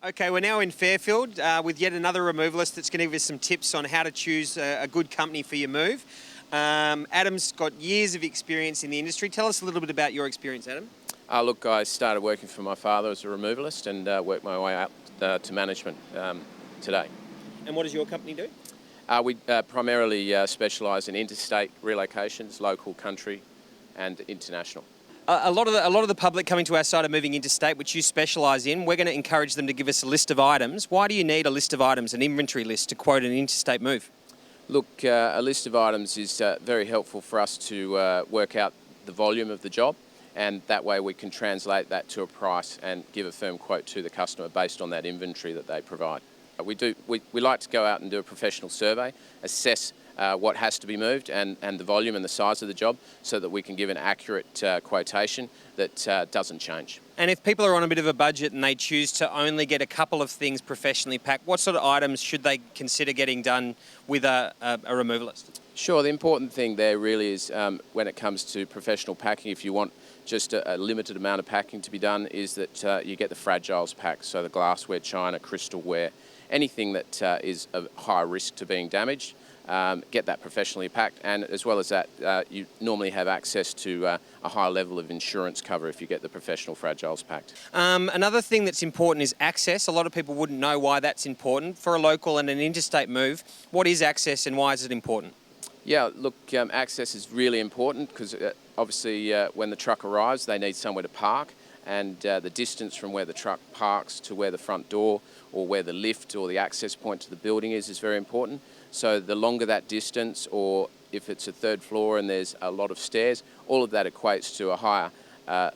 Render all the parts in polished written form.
Okay, we're now in Fairfield with yet another removalist that's going to give us some tips on how to choose a good company for your move. Adam's got years of experience in the industry. Tell us a little bit about your experience, Adam. Look, I started working for my father as a removalist and worked my way up to management today. And what does your company do? We primarily specialise in interstate relocations, local, country and international. A lot of the public coming to our site are moving interstate, which you specialise in. We're going to encourage them to give us a list of items. Why do you need a list of items, an inventory list, to quote an interstate move? Look, a list of items is very helpful for us to work out the volume of the job, and that way we can translate that to a price and give a firm quote to the customer based on that inventory that they provide. We like to go out and do a professional survey, assess what has to be moved and the volume and the size of the job so that we can give an accurate quotation that doesn't change. And if people are on a bit of a budget and they choose to only get a couple of things professionally packed, what sort of items should they consider getting done with a removalist? Sure, the important thing there really is when it comes to professional packing, if you want just a limited amount of packing to be done, is that you get the fragiles packed, so the glassware, china, crystalware, anything that is of high risk to being damaged. Get that professionally packed, and as well as that, you normally have access to a high level of insurance cover if you get the professional fragiles packed. Another thing that's important is access. A lot of people wouldn't know why that's important. For a local and an interstate move, what is access and why is it important? Yeah, look, access is really important because obviously when the truck arrives, they need somewhere to park, and the distance from where the truck parks to where the front door or where the lift or the access point to the building is very important. So the longer that distance, or if it's a third floor and there's a lot of stairs, all of that equates to a higher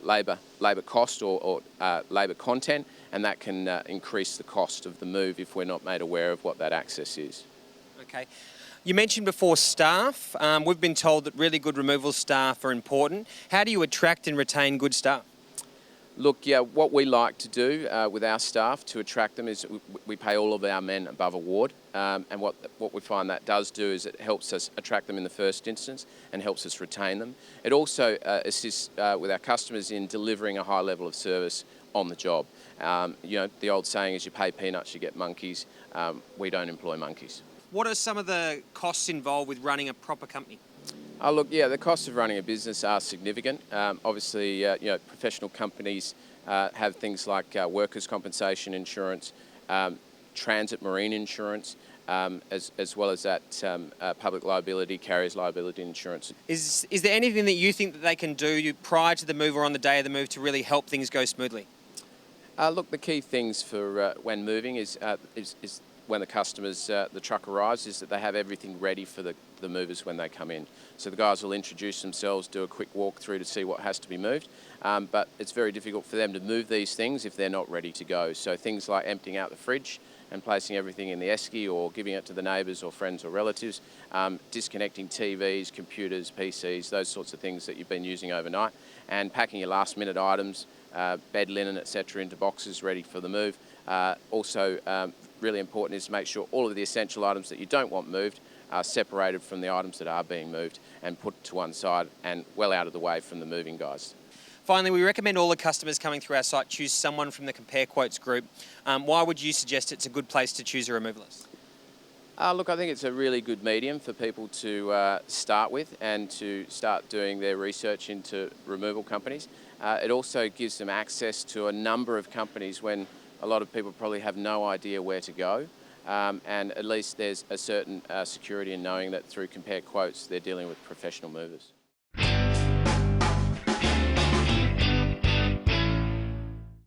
labour cost or labour content, and that can increase the cost of the move if we're not made aware of what that access is. Okay. You mentioned before staff. We've been told that really good removal staff are important. How do you attract and retain good staff? Look, yeah, what we like to do with our staff to attract them is we pay all of our men above award, and what we find that does do is it helps us attract them in the first instance and helps us retain them. It also assists with our customers in delivering a high level of service on the job. You know, the old saying is you pay peanuts, you get monkeys. We don't employ monkeys. What are some of the costs involved with running a proper company? Look, yeah, the costs of running a business are significant. Obviously, you know, professional companies have things like workers' compensation insurance, transit marine insurance, as well as that public liability, carriers liability insurance. Is there anything that you think that they can do prior to the move or on the day of the move to really help things go smoothly? Look, the key things for when moving is when the customers, the truck arrives, is that they have everything ready for the movers when they come in. So the guys will introduce themselves, do a quick walk through to see what has to be moved, but it's very difficult for them to move these things if they're not ready to go. So things like emptying out the fridge and placing everything in the esky or giving it to the neighbours or friends or relatives, disconnecting TVs, computers, PCs, those sorts of things that you've been using overnight, and packing your last minute items, bed linen, etc. into boxes ready for the move. Also, really important is to make sure all of the essential items that you don't want moved are separated from the items that are being moved and put to one side and well out of the way from the moving guys. Finally, we recommend all the customers coming through our site choose someone from the Compare Quotes group. Why would you suggest it's a good place to choose a removalist? Look, I think it's a really good medium for people to start with and to start doing their research into removal companies. It also gives them access to a number of companies when a lot of people probably have no idea where to go, and at least there's a certain security in knowing that through Compare Quotes they're dealing with professional movers.